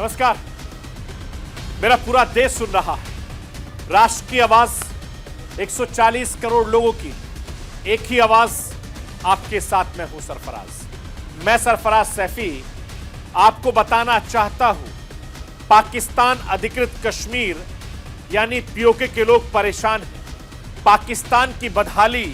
नमस्कार। मेरा पूरा देश सुन रहा है। राष्ट्र की आवाज 140 करोड़ लोगों की एक ही आवाज आपके साथ में हूं सरफराज। मैं सरफराज सैफी आपको बताना चाहता हूं, पाकिस्तान अधिकृत कश्मीर यानी पीओके के लोग परेशान हैं। पाकिस्तान की बदहाली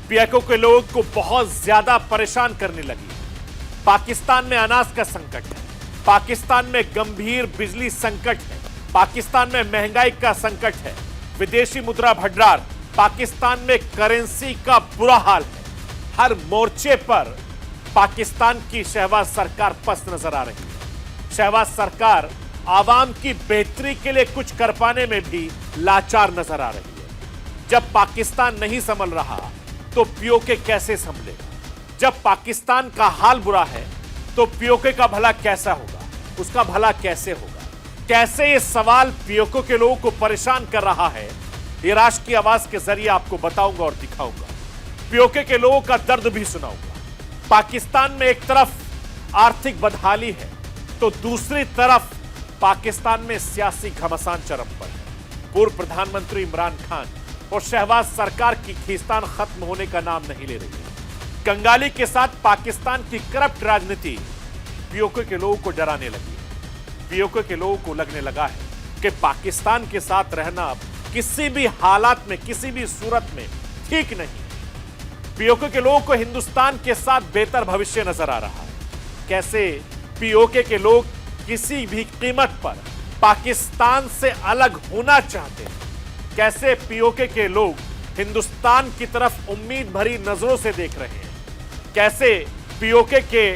पीओके के लोगों को बहुत ज्यादा परेशान करने लगी है। पाकिस्तान में अनाज का संकट है, पाकिस्तान में गंभीर बिजली संकट है, पाकिस्तान में महंगाई का संकट है, विदेशी मुद्रा भंडार, पाकिस्तान में करेंसी का बुरा हाल है। हर मोर्चे पर पाकिस्तान की शहबाज सरकार पस्त नजर आ रही है। शहबाज सरकार आवाम की बेहतरी के लिए कुछ कर पाने में भी लाचार नजर आ रही है। जब पाकिस्तान नहीं संभल रहा तो पीओके कैसे संभलेगा? जब पाकिस्तान का हाल बुरा है तो पीओके का भला कैसा होगा? उसका भला कैसे होगा? कैसे ये सवाल पीओके के लोगों को परेशान कर रहा है, ये राष्ट्र की आवाज के जरिए आपको बताऊंगा और दिखाऊंगा। पीओके के लोगों का दर्द भी सुनाऊंगा। पाकिस्तान में एक तरफ आर्थिक बदहाली है तो दूसरी तरफ पाकिस्तान में सियासी घमासान चरम पर है। पूर्व प्रधानमंत्री इमरान खान और शहबाज सरकार की खींचतान खत्म होने का नाम नहीं ले रही है। कंगाली के साथ पाकिस्तान की करप्ट राजनीति पीओके के लोगों को डराने लगी है। पीओके के लोगों को लगने लगा है कि पाकिस्तान के साथ रहना किसी भी हालात में, किसी भी सूरत में ठीक नहीं है। पीओके के लोगों को हिंदुस्तान के साथ बेहतर भविष्य नजर आ रहा है। कैसे पीओके के लोग किसी भी कीमत पर पाकिस्तान से अलग होना चाहते हैं, कैसे पीओके के लोग हिंदुस्तान की तरफ उम्मीद भरी नजरों से देख रहे हैं, कैसे पीओके के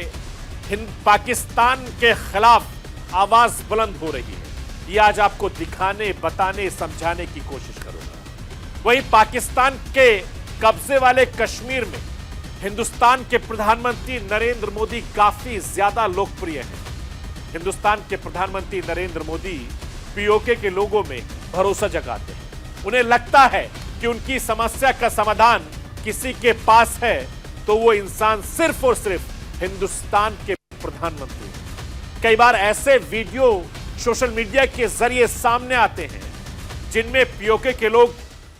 पाकिस्तान के खिलाफ आवाज बुलंद हो रही है, ये आज आपको दिखाने, बताने, समझाने की कोशिश करूंगा। वहीं पाकिस्तान के कब्जे वाले कश्मीर में हिंदुस्तान के प्रधानमंत्री नरेंद्र मोदी काफी ज्यादा लोकप्रिय हैं। हिंदुस्तान के प्रधानमंत्री नरेंद्र मोदी पीओके के लोगों में भरोसा जगाते हैं। उन्हें लगता है कि उनकी समस्या का समाधान किसी के पास है तो वो इंसान सिर्फ और सिर्फ हिंदुस्तान के प्रधानमंत्री। कई बार ऐसे वीडियो सोशल मीडिया के जरिए सामने आते हैं जिनमें पीओके के लोग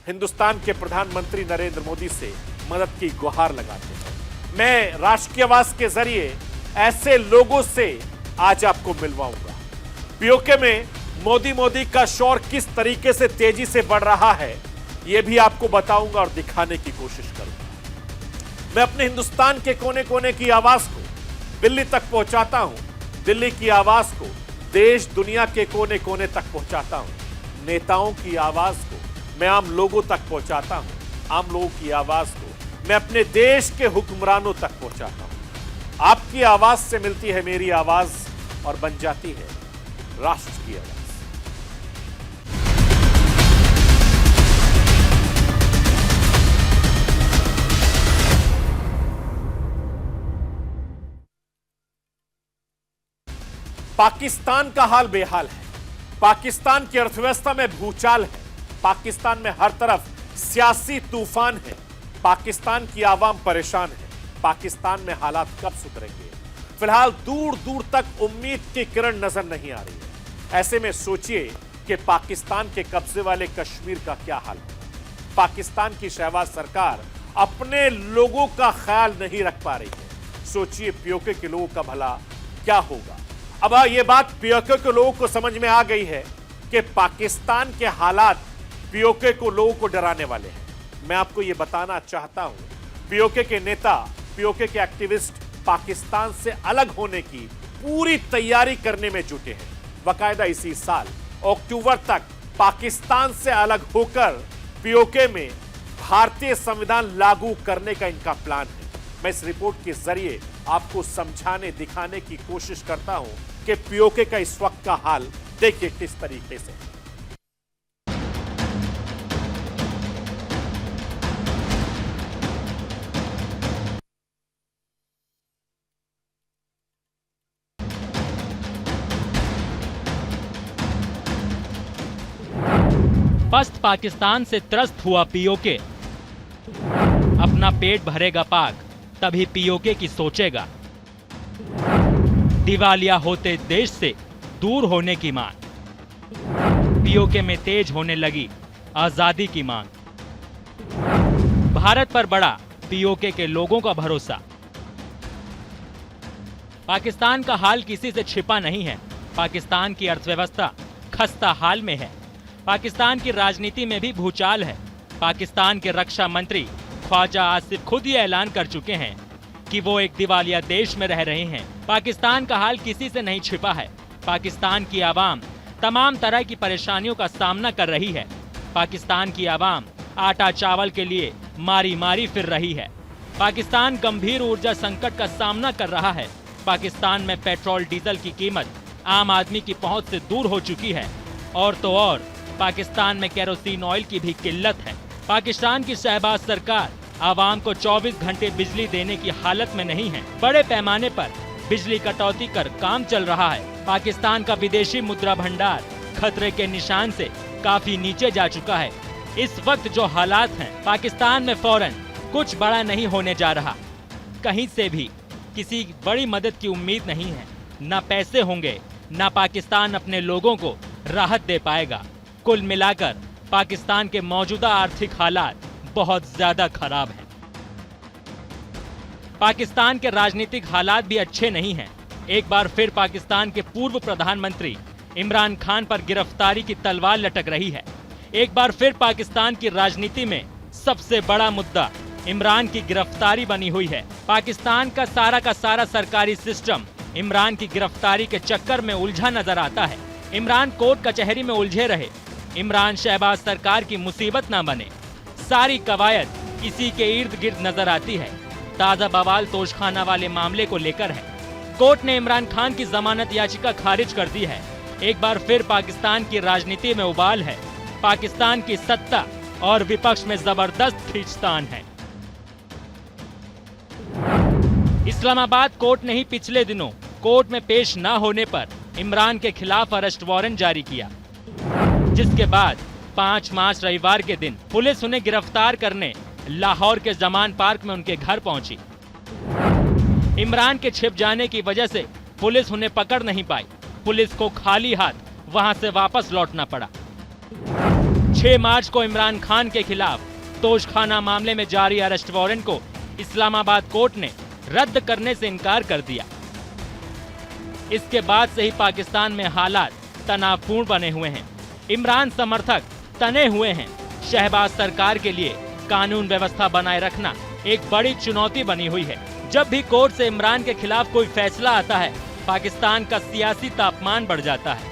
हिंदुस्तान के प्रधानमंत्री नरेंद्र मोदी से मदद की गुहार लगाते हैं। मैं राष्ट्र की आवाज के जरिए ऐसे लोगों से आज आपको मिलवाऊंगा। पीओके में मोदी का शोर किस तरीके से तेजी से बढ़ रहा है, यह भी आपको बताऊंगा और दिखाने की कोशिश करूंगा। मैं अपने हिंदुस्तान के कोने कोने की आवाज को दिल्ली तक पहुंचाता हूं, दिल्ली की आवाज को देश दुनिया के कोने कोने तक पहुंचाता हूं। नेताओं की आवाज को मैं आम लोगों तक पहुंचाता हूं, आम लोगों की आवाज को मैं अपने देश के हुक्मरानों तक पहुंचाता हूं। आपकी आवाज से मिलती है मेरी आवाज और बन जाती है राष्ट्र की आवाज। पाकिस्तान का हाल बेहाल है। पाकिस्तान की अर्थव्यवस्था में भूचाल है। पाकिस्तान में हर तरफ सियासी तूफान है। पाकिस्तान की आवाम परेशान है। पाकिस्तान में हालात कब सुधरेंगे? फिलहाल दूर दूर तक उम्मीद की किरण नजर नहीं आ रही है। ऐसे में सोचिए कि पाकिस्तान के कब्जे वाले कश्मीर का क्या हाल होगा। पाकिस्तान की शहबाज सरकार अपने लोगों का ख्याल नहीं रख पा रही है। सोचिए पीओके के लोगों का भला क्या होगा। अब यह बात पीओके के लोगों को समझ में आ गई है कि पाकिस्तान के हालात पीओके को लोगों को डराने वाले हैं। मैं आपको यह बताना चाहता हूं, पीओके के नेता, पीओके के एक्टिविस्ट पाकिस्तान से अलग होने की पूरी तैयारी करने में जुटे हैं। बाकायदा इसी साल अक्टूबर तक पाकिस्तान से अलग होकर पीओके में भारतीय संविधान लागू करने का इनका प्लान है। मैं इस रिपोर्ट के जरिए आपको समझाने, दिखाने की कोशिश करता हूं कि पीओके का इस वक्त का हाल देखिए किस तरीके से। पस्त पाकिस्तान से त्रस्त हुआ पीओके, अपना पेट भरेगा पाक तभी पीओके की सोचेगा। दिवालिया होते देश से दूर होने की मांग। पीओके में तेज होने लगी आजादी की मांग। भारत पर बढ़ा पीओके के लोगों का भरोसा। पाकिस्तान का हाल किसी से छिपा नहीं है। पाकिस्तान की अर्थव्यवस्था खस्ता हाल में है। पाकिस्तान की राजनीति में भी भूचाल है। पाकिस्तान के रक्षा मंत्री ख्वाजा आसिफ खुद ये ऐलान कर चुके हैं कि वो एक दिवालिया देश में रह रहे हैं। पाकिस्तान का हाल किसी से नहीं छिपा है। पाकिस्तान की आवाम तमाम तरह की परेशानियों का सामना कर रही है। पाकिस्तान की आवाम आटा चावल के लिए मारी मारी फिर रही है। पाकिस्तान गंभीर ऊर्जा संकट का सामना कर रहा है। पाकिस्तान में पेट्रोल डीजल की कीमत आम आदमी की पहुंच से दूर हो चुकी है। और तो और पाकिस्तान में केरोसिन ऑयल की भी किल्लत है। पाकिस्तान की शहबाज सरकार आवाम को 24 घंटे बिजली देने की हालत में नहीं है। बड़े पैमाने पर बिजली कटौती कर काम चल रहा है। पाकिस्तान का विदेशी मुद्रा भंडार खतरे के निशान से काफी नीचे जा चुका है। इस वक्त जो हालात हैं, पाकिस्तान में फौरन कुछ बड़ा नहीं होने जा रहा। कहीं से भी किसी बड़ी मदद की उम्मीद नहीं है। न पैसे होंगे, न पाकिस्तान अपने लोगों को राहत दे पाएगा। कुल मिलाकर पाकिस्तान के मौजूदा आर्थिक हालात बहुत ज्यादा खराब हैं। पाकिस्तान के राजनीतिक हालात भी अच्छे नहीं हैं। एक बार फिर पाकिस्तान के पूर्व प्रधानमंत्री इमरान खान पर गिरफ्तारी की तलवार लटक रही है। एक बार फिर पाकिस्तान की राजनीति में सबसे बड़ा मुद्दा इमरान की गिरफ्तारी बनी हुई है। पाकिस्तान का सारा सरकारी सिस्टम इमरान की गिरफ्तारी के चक्कर में उलझा नजर आता है। इमरान कोर्ट कचहरी में उलझे रहे। इमरान शहबाज सरकार की मुसीबत ना बने, सारी कवायद इसी के इर्द गिर्द नजर आती है। ताजा बवाल तोशखाना वाले मामले को लेकर है। कोर्ट ने इमरान खान की जमानत याचिका खारिज कर दी है। एक बार फिर पाकिस्तान की राजनीति में उबाल है। पाकिस्तान की सत्ता और विपक्ष में जबरदस्त खींचतान है। इस्लामाबाद कोर्ट ने ही पिछले दिनों कोर्ट में पेश न होने पर इमरान के खिलाफ अरेस्ट वारंट जारी किया, जिसके बाद 5 मार्च रविवार के दिन पुलिस उन्हें गिरफ्तार करने लाहौर के जमान पार्क में उनके घर पहुंची। इमरान के छिप जाने की वजह से पुलिस उन्हें पकड़ नहीं पाई। पुलिस को खाली हाथ वहां से वापस लौटना पड़ा। 6 मार्च को इमरान खान के खिलाफ तोशखाना मामले में जारी अरेस्ट वारंट को इस्लामाबाद कोर्ट ने रद्द करने से इनकार कर दिया। इसके बाद से ही पाकिस्तान में हालात तनावपूर्ण बने हुए हैं। इमरान समर्थक तने हुए हैं। शहबाज सरकार के लिए कानून व्यवस्था बनाए रखना एक बड़ी चुनौती बनी हुई है। जब भी कोर्ट से इमरान के खिलाफ कोई फैसला आता है, पाकिस्तान का सियासी तापमान बढ़ जाता है।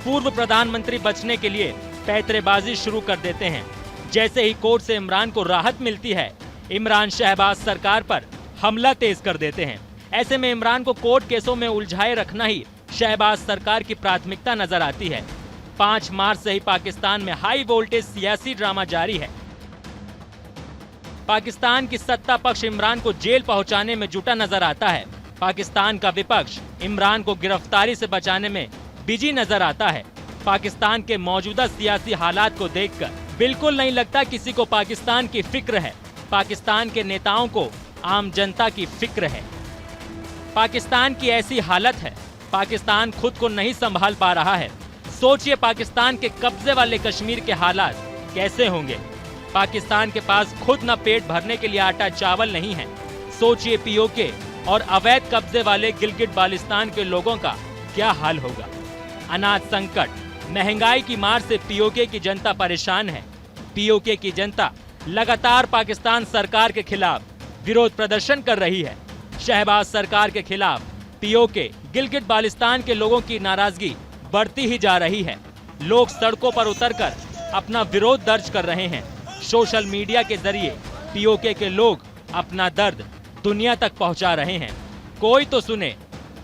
पूर्व प्रधानमंत्री बचने के लिए पैंतरेबाजी शुरू कर देते हैं। जैसे ही कोर्ट से इमरान को राहत मिलती है, इमरान शहबाज सरकार पर हमला तेज कर देते हैं। ऐसे में इमरान को कोर्ट केसों में उलझाए रखना ही शहबाज सरकार की प्राथमिकता नजर आती है। 5 मार्च से ही पाकिस्तान में हाई वोल्टेज सियासी ड्रामा जारी है। पाकिस्तान की सत्ता पक्ष इमरान को जेल पहुंचाने में जुटा नजर आता है। पाकिस्तान का विपक्ष इमरान को गिरफ्तारी से बचाने में बिजी नजर आता है। पाकिस्तान के मौजूदा सियासी हालात को देखकर बिल्कुल नहीं लगता किसी को पाकिस्तान की फिक्र है। पाकिस्तान के नेताओं को आम जनता की फिक्र है। पाकिस्तान की ऐसी हालत है, पाकिस्तान खुद को नहीं संभाल पा रहा है। सोचिए पाकिस्तान के कब्जे वाले कश्मीर के हालात कैसे होंगे। पाकिस्तान के पास खुद न पेट भरने के लिए आटा चावल नहीं है। सोचिए पीओके और अवैध कब्जे वाले गिलगिट बाल्टिस्तान के लोगों का क्या हाल होगा। अनाज संकट, महंगाई की मार से पीओके की जनता परेशान है। पीओके की जनता लगातार पाकिस्तान सरकार के खिलाफ विरोध प्रदर्शन कर रही है। शहबाज सरकार के खिलाफ पीओके गिलगिट बाल्टिस्तान के लोगों की नाराजगी बढ़ती ही जा रही है। लोग सड़कों पर उतरकर अपना विरोध दर्ज कर रहे हैं। सोशल मीडिया के जरिए पीओके के लोग अपना दर्द दुनिया तक पहुंचा रहे हैं। कोई तो सुने,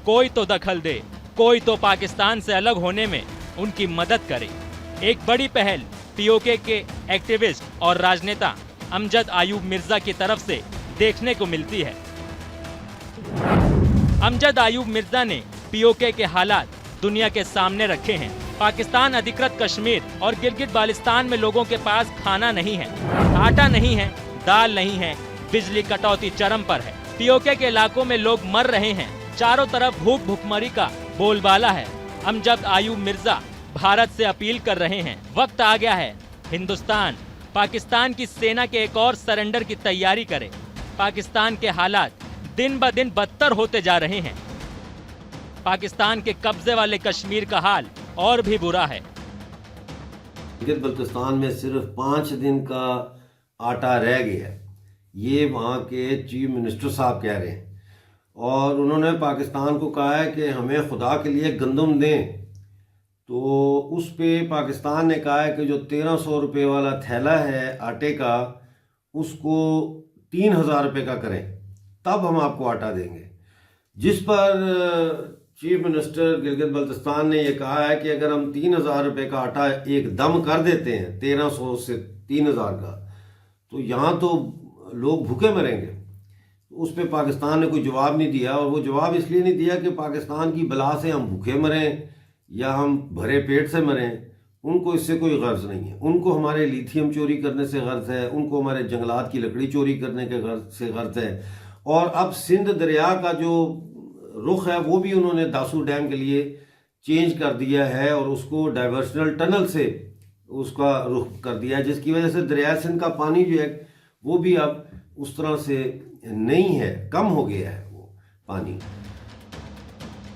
कोई तो दखल दे, कोई तो पाकिस्तान से अलग होने में उनकी मदद करे। एक बड़ी पहल पीओके के एक्टिविस्ट और राजनेता अमजद आयूब मिर्जा की तरफ से देखने को मिलती है। अमजद आयूब मिर्जा ने पीओके के हालात दुनिया के सामने रखे हैं। पाकिस्तान अधिकृत कश्मीर और गिलगिट बाल्टिस्तान में लोगों के पास खाना नहीं है, आटा नहीं है, दाल नहीं है, बिजली कटौती चरम पर है। पीओके के इलाकों में लोग मर रहे हैं। चारों तरफ भूख भुखमरी का बोलबाला है। अमजद आयूब मिर्जा भारत से अपील कर रहे हैं, वक्त आ गया है हिंदुस्तान पाकिस्तान की सेना के एक और सरेंडर की तैयारी करे। पाकिस्तान के हालात दिन ब दिन बदतर होते जा रहे हैं। पाकिस्तान के कब्जे वाले कश्मीर का हाल और भी बुरा है। बल्तिस्तान में सिर्फ 5 दिन का आटा रह गया है, ये वहाँ के चीफ मिनिस्टर साहब कह रहे हैं। और उन्होंने पाकिस्तान को कहा है कि हमें खुदा के लिए गंदम दें। तो उस पे पाकिस्तान ने कहा है कि जो 1300 रुपये वाला थैला है आटे का, उसको 3000 रुपये का करें, तब हम आपको आटा देंगे। जिस पर चीफ मिनिस्टर गिलगित बल्तिस्तान ने यह कहा है कि अगर हम 3000 रुपये का आटा एकदम कर देते हैं 1300 से 3000 का, तो यहाँ तो लोग भूखे मरेंगे। उस पर पाकिस्तान ने कोई जवाब नहीं दिया। और वो जवाब इसलिए नहीं दिया कि पाकिस्तान की बला से हम भूखे मरें या हम भरे पेट से मरें। उनको इससे कोई गर्ज नहीं है। उनको हमारे लिथियम चोरी करने से गर्ज है, उनको हमारे जंगलात की लकड़ी चोरी करने के गर्ज है। और अब सिंध दरिया का जो रुख है वो भी उन्होंने दासू डैम के लिए चेंज कर दिया है और उसको डाइवर्शनल टनल से उसका रुख कर दिया है, जिसकी वजह से दरिया सिंध का पानी जो है वो भी अब उस तरह से नहीं है, कम हो गया है वो पानी।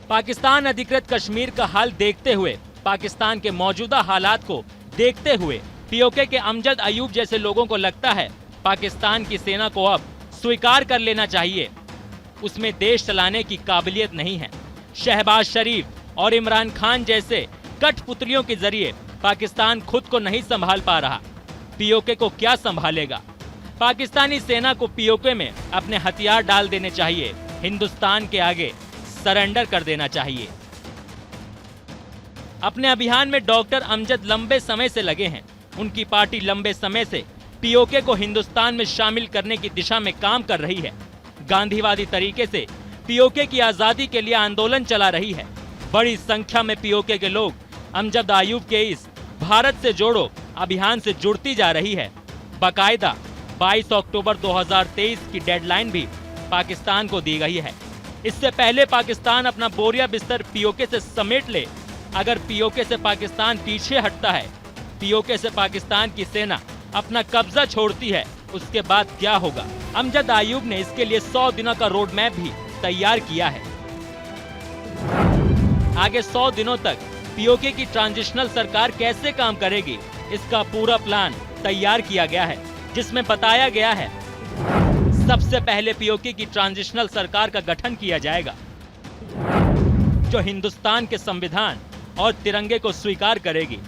पाकिस्तान अधिकृत कश्मीर का हाल देखते हुए, पाकिस्तान के मौजूदा हालात को देखते हुए पीओके के अमजद अयूब जैसे लोगों को लगता है पाकिस्तान की सेना को अब स्वीकार कर लेना चाहिए, उसमें देश चलाने की काबिलियत नहीं है। शहबाज शरीफ और इमरान खान जैसे कठपुतलियों के जरिए पाकिस्तान खुद को नहीं संभाल पा रहा, पीओके को क्या संभालेगा? पाकिस्तानी सेना को पीओके में अपने हथियार डाल देने चाहिए, हिंदुस्तान के आगे सरेंडर कर देना चाहिए। अपने अभियान में डॉक्टर अमजद लंबे समय से लगे हैं। उनकी पार्टी लंबे समय से पीओके को हिंदुस्तान में शामिल करने की दिशा में काम कर रही है। गांधीवादी तरीके से पीओके की आजादी के लिए आंदोलन चला रही है। बड़ी संख्या में पीओके के लोग अमजद आयूब के इस भारत से जोड़ो अभियान से जुड़ती जा रही है। बाकायदा 22 अक्टूबर 2023 की डेडलाइन भी पाकिस्तान को दी गई है। इससे पहले पाकिस्तान अपना बोरिया बिस्तर पीओके से समेट ले। अगर पीओके से पाकिस्तान पीछे हटता है, पीओके से पाकिस्तान की सेना अपना कब्जा छोड़ती है, उसके बाद क्या होगा? अमजद आयूब ने इसके लिए 100 दिनों का रोड मैप भी तैयार किया है। आगे 100 दिनों तक पीओके की ट्रांजिशनल सरकार कैसे काम करेगी, इसका पूरा प्लान तैयार किया गया है, जिसमें बताया गया है सबसे पहले पीओके की ट्रांजिशनल सरकार का गठन किया जाएगा, जो हिंदुस्तान के संविधान और तिरंगे को स्वीकार करेगी।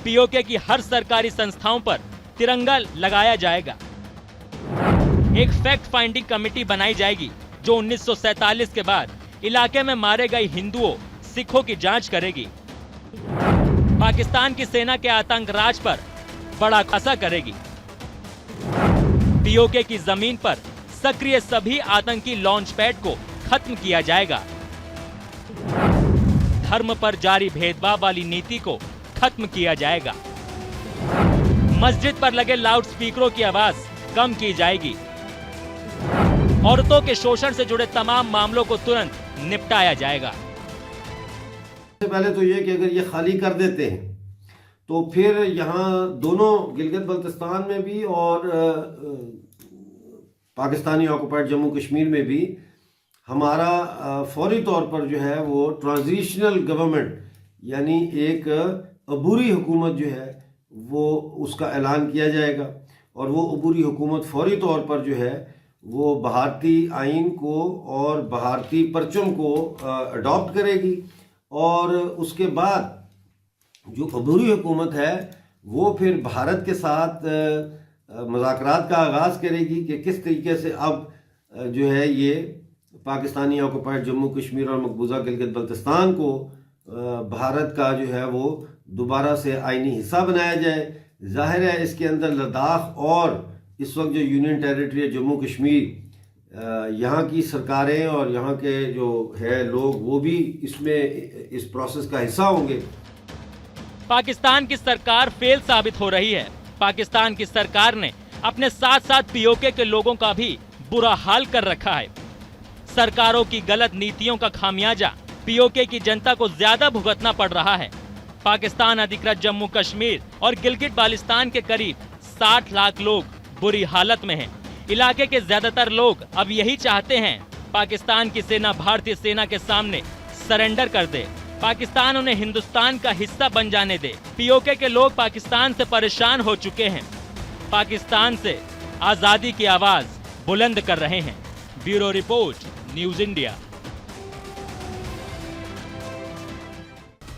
पीओके की हर सरकारी संस्थाओं पर तिरंगा लगाया जाएगा। एक फैक्ट फाइंडिंग कमेटी बनाई जाएगी जो 1947 के बाद इलाके में मारे गए हिंदुओं, सिखों की जांच करेगी। पाकिस्तान की सेना के आतंक राज पर बड़ा खासा करेगी। पीओके की जमीन पर सक्रिय सभी आतंकी लॉन्च पैड को खत्म किया जाएगा। धर्म पर जारी भेदभाव वाली नीति को खत्म किया जाएगा। मस्जिद पर लगे लाउड स्पीकरों की आवाज कम की जाएगी। औरतों के शोषण से जुड़े तमाम मामलों को तुरंत निपटाया जाएगा। सबसे पहले तो ये कि अगर ये खाली कर देते हैं तो फिर यहाँ दोनों गिलगित बल्तिस्तान में भी और पाकिस्तानी ऑक्युपाइड जम्मू कश्मीर में भी हमारा फौरी तौर पर जो है वो ट्रांजिशनल गवर्नमेंट यानी एक अबूरी हुकूमत जो है वो उसका ऐलान किया जाएगा। और वो अबूरी हुकूमत फौरी तौर पर जो है वो भारतीय आइन को और भारतीय परचम को अडॉप्ट करेगी। और उसके बाद जो अबूरी हुकूमत है वो फिर भारत के साथ मुज़ाकरात का आगाज़ करेगी कि किस तरीके से अब जो है ये पाकिस्तानी ऑक्युपाइड जम्मू कश्मीर और मकबूजा गिलगित बल्तिस्तान को भारत का जो है वो दोबारा से आइनी हिस्सा बनाया जाए। जाहिर है इसके अंदर लद्दाख और इस वक्त जो यूनियन टेरिटरी है जम्मू कश्मीर, यहाँ की सरकारें और यहाँ के जो है लोग वो भी इसमें इस प्रोसेस का हिस्सा होंगे। पाकिस्तान की सरकार फेल साबित हो रही है। पाकिस्तान की सरकार ने अपने साथ साथ पीओके के लोगों का भी बुरा हाल कर रखा है। सरकारों की गलत नीतियों का खामियाजा पीओके की जनता को ज्यादा भुगतना पड़ रहा है। पाकिस्तान अधिकृत जम्मू कश्मीर और गिलगिट बाल्टिस्तान के करीब 60 लाख लोग बुरी हालत में हैं। इलाके के ज्यादातर लोग अब यही चाहते हैं पाकिस्तान की सेना भारतीय सेना के सामने सरेंडर कर दे, पाकिस्तान उन्हें हिंदुस्तान का हिस्सा बन जाने दे। पीओके के लोग पाकिस्तान से परेशान हो चुके हैं, पाकिस्तान से आजादी की आवाज बुलंद कर रहे हैं। Bureau report, news India.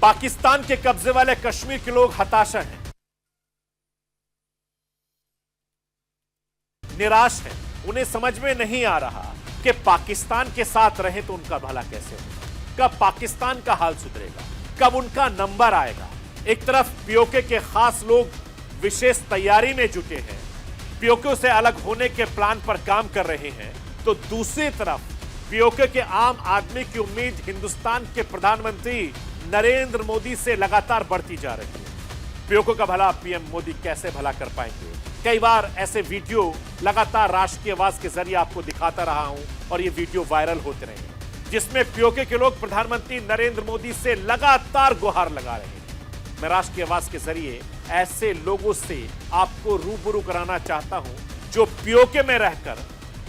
Pakistan के कब्जे वाले कश्मीर के लोग हताश हैं, निराश हैं। उन्हें समझ में नहीं आ रहा कि पाकिस्तान के साथ रहे तो उनका भला कैसे होगा, कब पाकिस्तान का हाल सुधरेगा, कब उनका नंबर आएगा। एक तरफ पीओके के खास लोग विशेष तैयारी में जुटे हैं, पीओके से अलग होने के प्लान पर काम कर रहे हैं, तो दूसरी तरफ पीओके के आम आदमी की उम्मीद हिंदुस्तान के प्रधानमंत्री नरेंद्र मोदी से लगातार बढ़ती जा रही है। पीओके का भला पीएम मोदी कैसे भला कर पाएंगे? कई बार ऐसे वीडियो लगातार राष्ट्रीय आवाज के जरिए आपको दिखाता रहा हूं और ये वीडियो वायरल होते रहे हैं, जिसमें पीओके के लोग प्रधानमंत्री नरेंद्र मोदी से लगातार गुहार लगा रहे हैं। मैं राष्ट्रीय आवाज के जरिए ऐसे लोगों से आपको रूबरू कराना चाहता हूं जो पीओके में रहकर,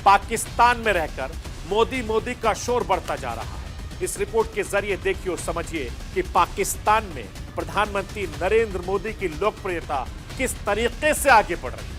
पाकिस्तान में रहकर मोदी का शोर बढ़ता जा रहा है। इस रिपोर्ट के जरिए देखिए और समझिए कि पाकिस्तान में प्रधानमंत्री नरेंद्र मोदी की लोकप्रियता किस तरीके से आगे बढ़ रही है।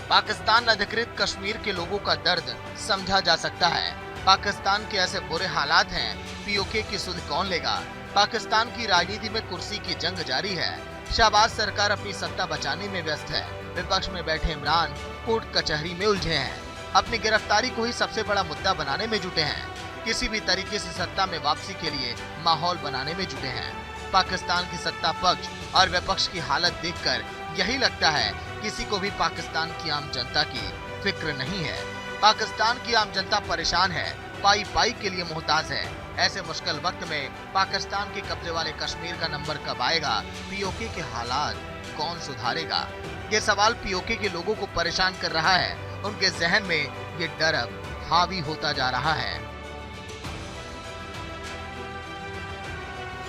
पाकिस्तान अधिकृत कश्मीर के लोगों का दर्द समझा जा सकता है। पाकिस्तान के ऐसे बुरे हालात हैं, पीओके की सुध कौन लेगा? पाकिस्तान की राजनीति में कुर्सी की जंग जारी है। शहबाज सरकार अपनी सत्ता बचाने में व्यस्त है। विपक्ष में बैठे इमरान कोर्ट कचहरी में उलझे हैं, अपनी गिरफ्तारी को ही सबसे बड़ा मुद्दा बनाने में जुटे हैं। किसी भी तरीके से सत्ता में वापसी के लिए माहौल बनाने में जुटे हैं। पाकिस्तान की सत्ता पक्ष और विपक्ष की हालत देखकर यही लगता है किसी को भी पाकिस्तान की आम जनता की फिक्र नहीं है। पाकिस्तान की आम जनता परेशान है, पाई पाई के लिए मोहताज है। ऐसे मुश्किल वक्त में पाकिस्तान के कब्जे वाले कश्मीर का नंबर कब आएगा? पीओके के हालात कौन सुधारेगा? ये सवाल पीओके के लोगों को परेशान कर रहा है। उनके जहन में ये डर अब हावी होता जा रहा है।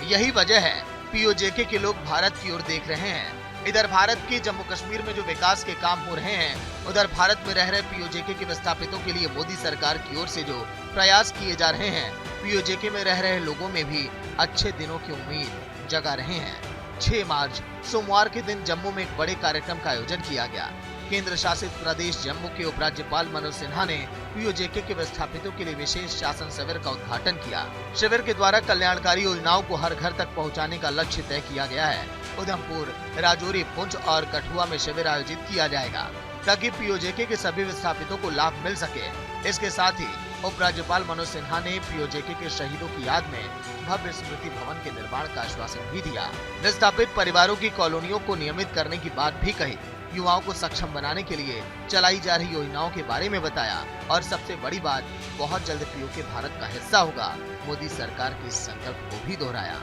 यही वजह है पीओजेके के लोग भारत की ओर देख रहे हैं। इधर भारत के जम्मू कश्मीर में जो विकास के काम हो रहे हैं, उधर भारत में रह रहे पीओजेके के विस्थापितों के लिए मोदी सरकार की ओर से जो प्रयास किए जा रहे हैं, पीओजेके में रह रहे लोगों में भी अच्छे दिनों की उम्मीद जगा रहे हैं। 6 मार्च सोमवार के दिन जम्मू में एक बड़े कार्यक्रम का आयोजन किया गया। केंद्र शासित प्रदेश जम्मू के उपराज्यपाल मनोज सिन्हा ने पीओजेके के विस्थापितों के लिए विशेष शासन शिविर का उद्घाटन किया। शिविर के द्वारा कल्याणकारी योजनाओं को हर घर तक पहुंचाने का लक्ष्य तय किया गया है। उधमपुर, राजौरी, पुंछ और कठुआ में शिविर आयोजित किया जाएगा ताकि पीओजेके के सभी विस्थापितों को लाभ मिल सके। इसके साथ ही उपराज्यपाल मनोज सिन्हा ने पीओजेके के शहीदों की याद में भव्य स्मृति भवन के निर्माण का आश्वासन भी दिया। विस्थापित परिवारों की कॉलोनियों को नियमित करने की बात भी कही। युवाओं को सक्षम बनाने के लिए चलाई जा रही योजनाओं के बारे में बताया और सबसे बड़ी बात, बहुत जल्द पीओके भारत का हिस्सा होगा। मोदी सरकार के इस संकल्प को भी दोहराया।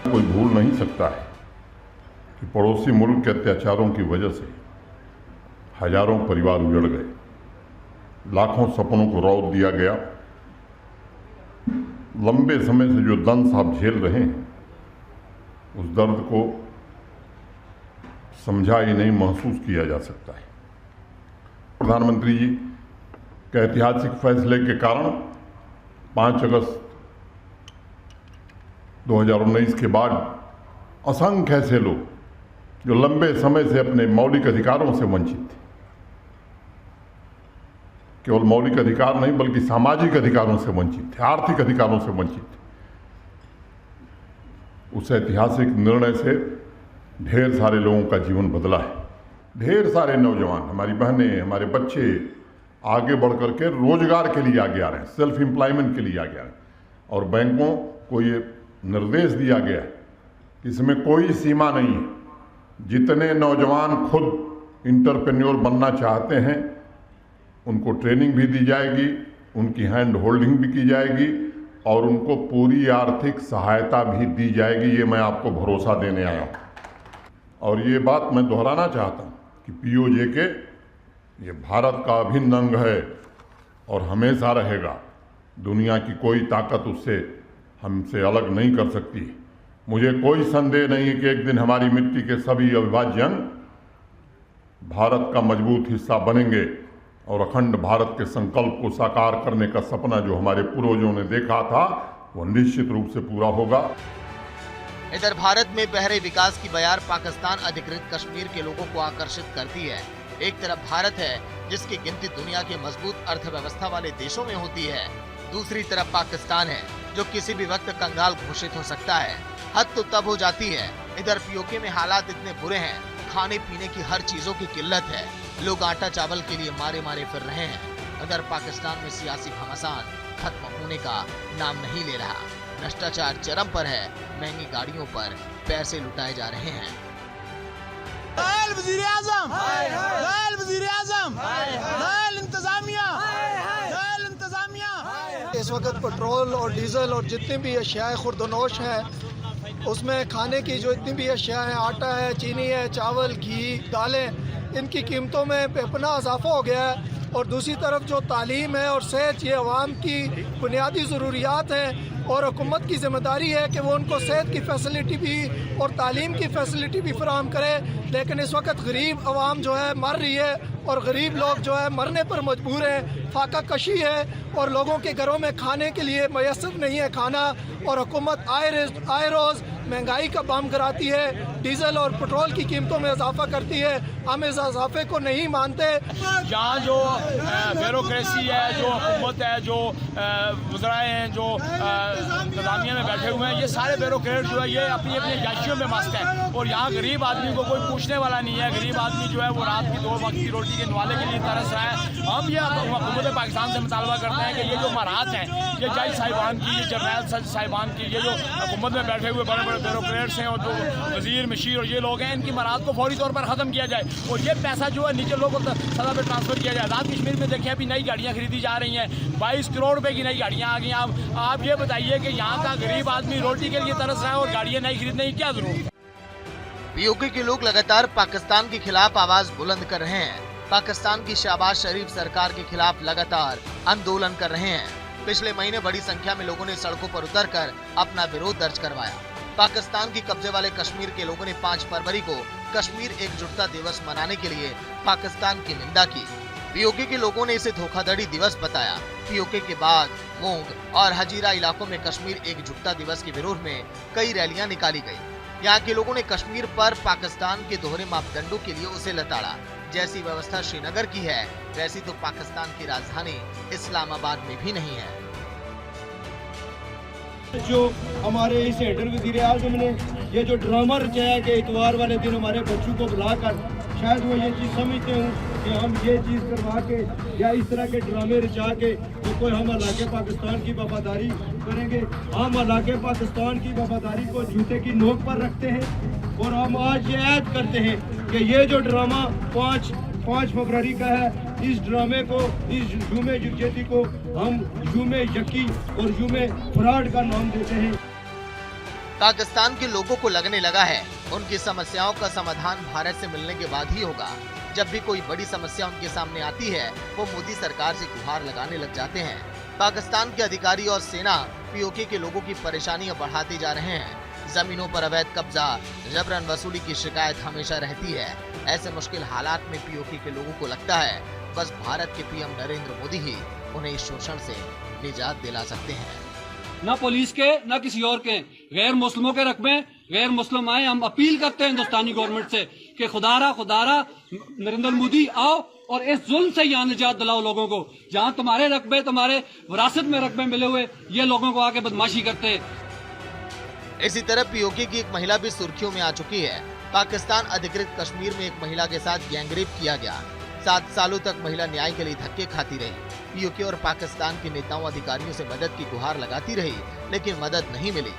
कोई भूल नहीं सकता है कि पड़ोसी मुल्क के अत्याचारों की वजह से हजारों परिवार उजड़ गए, लाखों सपनों को रौंद दिया गया। लंबे समय से जो दंश आप झेल रहे हैं, उस दर्द को समझा ही नहीं, महसूस किया जा सकता है। प्रधानमंत्री जी के ऐतिहासिक फैसले के कारण 5 अगस्त 2019 के बाद असंख्य ऐसे लोग जो लंबे समय से अपने मौलिक अधिकारों से वंचित थे, केवल मौलिक अधिकार नहीं बल्कि सामाजिक अधिकारों से वंचित थे, आर्थिक अधिकारों से वंचित थे, उस ऐतिहासिक निर्णय से ढेर सारे लोगों का जीवन बदला है। ढेर सारे नौजवान, हमारी बहनें, हमारे बच्चे आगे बढ़ करके रोजगार के लिए आगे आ रहे हैं, सेल्फ एम्प्लॉयमेंट के लिए आगे आ रहे हैं। और बैंकों को ये निर्देश दिया गया है कि इसमें कोई सीमा नहीं है। जितने नौजवान खुद इंटरप्रेन्योर बनना चाहते हैं, उनको ट्रेनिंग भी दी जाएगी, उनकी हैंड होल्डिंग भी की जाएगी और उनको पूरी आर्थिक सहायता भी दी जाएगी। ये मैं आपको भरोसा देने आया हूँ। और ये बात मैं दोहराना चाहता हूँ कि POJK ये भारत का अभिन्न अंग है और हमेशा रहेगा। दुनिया की कोई ताकत उससे हमसे अलग नहीं कर सकती। मुझे कोई संदेह नहीं है कि एक दिन हमारी मिट्टी के सभी अविभाज्य अंग भारत का मजबूत हिस्सा बनेंगे और अखंड भारत के संकल्प को साकार करने का सपना जो हमारे पूर्वजों ने देखा था वो निश्चित रूप से पूरा होगा। इधर भारत में बहरे विकास की बयार पाकिस्तान अधिकृत कश्मीर के लोगों को आकर्षित करती है। एक तरफ भारत है जिसकी गिनती दुनिया के मजबूत अर्थव्यवस्था वाले देशों में होती है, दूसरी तरफ पाकिस्तान है जो किसी भी वक्त कंगाल घोषित हो सकता है। हद तो तब हो जाती है, इधर POK में हालात इतने बुरे हैं, खाने पीने की हर चीजों की किल्लत है, लोग आटा चावल के लिए मारे मारे फिर रहे हैं। उधर पाकिस्तान में सियासी घमासान खत्म होने का नाम नहीं ले रहा, भ्रष्टाचार चरम पर है, महंगी गाड़ियों पर पैसे लुटाए जा रहे हैं। इस वक्त पेट्रोल और डीजल और जितनी भी अशियाएं खुर्दनोश हैं उसमें खाने की जो इतनी भी अशिया हैं, आटा है, चीनी है, चावल, घी, दालें, इनकी कीमतों में बेपनाह इजाफा हो गया है। और दूसरी तरफ जो तालीम है और सेहत, ये अवाम की बुनियादी ज़रूरियात हैं और हुकूमत की जिम्मेदारी है कि वो उनको सेहत की फैसिलिटी भी और तालीम की फैसिलिटी भी फराहम करे। लेकिन इस वक्त गरीब अवाम जो है मर रही है और गरीब लोग जो है मरने पर मजबूर हैं, फाका कशी है और लोगों के घरों में खाने के लिए मैसर नहीं है खाना। और हुकूमत आए रोज़ महंगाई का बम गिराती है, डीजल और पेट्रोल की कीमतों में इजाफा करती है। हम इस इजाफे को नहीं मानते। यहाँ जो ब्यूरोक्रेसी है, जो हुकूमत है, जो वज़राए हैं, जो इंतजामिया में बैठे हुए हैं, ये सारे ब्यूरोक्रेट जो है ये अपनी अपनी याशियों में मस्त हैं और यहाँ गरीब आदमी को कोई पूछने वाला नहीं है। गरीब आदमी जो है वो रात की 2 वक्त की रोटी के नवाले के लिए तरस रहा है। हम ये हुकूमत पाकिस्तान से मुतालबा करते हैं कि ये जो मराहत हैं, ये जज साहिबान की, ये जर्नैल साहिबान की, ये जो हुकूमत में बैठे हुए बड़े बड़े ब्यूरोक्रेट्स हैं और जो वजीर मशीर और ये लोग हैं, इनकी मराहत को फौरी तौर पर ख़त्म किया जाए और ये पैसा जो है नीचे लोगों को सदा पे ट्रांसफर किया जाए। आज़ाद कश्मीर में देखें अभी नई गाड़ियाँ खरीदी जा रही हैं, 22 करोड़ रुपए की नई गाड़ियाँ आ गई। आप ये बताइए कि यहाँ का गरीब आदमी रोटी के लिए तरस रहा है और गाड़ियाँ नहीं खरीदने की क्या जरूरत है। POK के लोग लगातार पाकिस्तान के खिलाफ आवाज बुलंद कर रहे हैं। पाकिस्तान की शहबाज शरीफ सरकार के खिलाफ लगातार आंदोलन कर रहे हैं। पिछले महीने बड़ी संख्या में लोगों ने सड़कों पर उतरकर अपना विरोध दर्ज करवाया। पाकिस्तान की कब्जे वाले कश्मीर के लोगों ने 5 फरवरी को कश्मीर एकजुटता दिवस मनाने के लिए पाकिस्तान की निंदा की। POK के लोगों ने इसे धोखाधड़ी दिवस बताया। POK के बाद मूंग और हजीरा इलाकों में कश्मीर एकजुटता दिवस के विरोध में कई रैलियां निकाली गयी। यहाँ के लोगों ने कश्मीर पर पाकिस्तान के दोहरे मापदंडों के लिए उसे लताड़ा। जैसी व्यवस्था श्रीनगर की है वैसी तो पाकिस्तान की राजधानी इस्लामाबाद में भी नहीं है। जो हमारे इस हेडर वज़ीर आज़म ने ये जो ड्रामा रचाया कि इतवार वाले दिन हमारे बच्चों को बुलाकर शायद वो ये चीज़ समझते हूँ कि हम ये चीज़ करवा के या इस तरह के ड्रामे रचा के तो कोई हम इलाके पाकिस्तान की वफादारी करेंगे। हम इलाके पाकिस्तान की वफादारी को जूते की नोक पर रखते हैं और हम आज ये ऐद करते हैं कि ये जो ड्रामा 5 फरवरी का है, इस ड्रामे को, इस जुमे यकजहती को हम जुमे यकी और जुमे फ्रॉड का नाम देते हैं। पाकिस्तान के लोगों को लगने लगा है उनकी समस्याओं का समाधान भारत से मिलने के बाद ही होगा। जब भी कोई बड़ी समस्या उनके सामने आती है वो मोदी सरकार से गुहार लगाने लग जाते हैं। पाकिस्तान के अधिकारी और सेना POK के लोगों की परेशानियां बढ़ाते जा रहे हैं। जमीनों पर अवैध कब्जा, जबरन वसूली की शिकायत हमेशा रहती है। ऐसे मुश्किल हालात में POK के लोगों को लगता है बस भारत के PM नरेंद्र मोदी ही उन्हें इस शोषण से निजात दिला सकते हैं। न पुलिस के न किसी और के, गैर मुस्लिमों के रकबे गैर मुस्लिम आए। हम अपील करते हैं हिंदुस्तानी गवर्नमेंट से कि खुदारा नरेंद्र मोदी आओ और इस जुल्म से यहाँ निजात दिलाओ लोगों को। जहाँ तुम्हारे रकबे, तुम्हारे विरासत में रकबे मिले हुए, ये लोगों को आके बदमाशी करते हैं। इसी तरह POK की एक महिला भी सुर्खियों में आ चुकी है। पाकिस्तान अधिकृत कश्मीर में एक महिला के साथ गैंगरेप किया गया। 7 सालों तक महिला न्याय के लिए धक्के खाती रही। POK और पाकिस्तान के नेताओं अधिकारियों से मदद की गुहार लगाती रही लेकिन मदद नहीं मिली।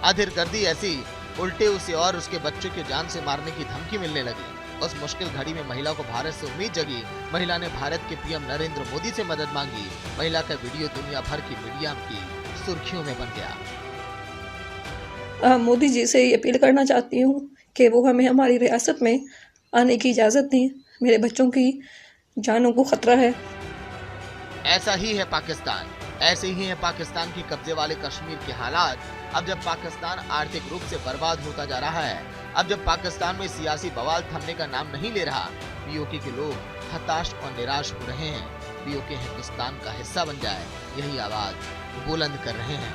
आखिरकार ऐसी उल्टे उसे और उसके बच्चे की जान से मारने की धमकी मिलने लगी। उस मुश्किल घड़ी में महिला को भारत से उम्मीद जगी। महिला ने भारत के PM नरेंद्र मोदी से मदद मांगी। महिला का वीडियो दुनिया भर की मीडिया की सुर्खियों में बन गया। मोदी जी से ये अपील करना चाहती हूँ कि वो हमें हमारी रियासत में आने की इजाज़त दें। मेरे बच्चों की जानों को ख़तरा है। ऐसा ही है पाकिस्तान, ऐसे ही है पाकिस्तान की कब्जे वाले कश्मीर के हालात। अब जब पाकिस्तान आर्थिक रूप से बर्बाद होता जा रहा है, अब जब पाकिस्तान में सियासी बवाल थमने का नाम नहीं ले रहा, पीओके के लोग हताश और निराश हो रहे हैं। पीओके हिंदुस्तान का हिस्सा बन जाए, यही आवाज बुलंद कर रहे हैं।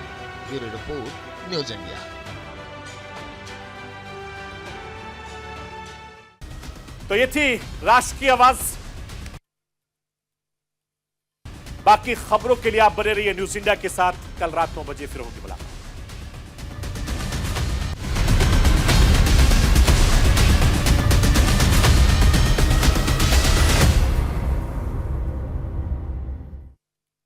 Bureau report, news India. तो ये थी राष्ट्रीय आवाज। बाकी खबरों के लिए आप बने रहिए न्यूज इंडिया के साथ। कल रात 9 बजे फिर होगी मुलाकात।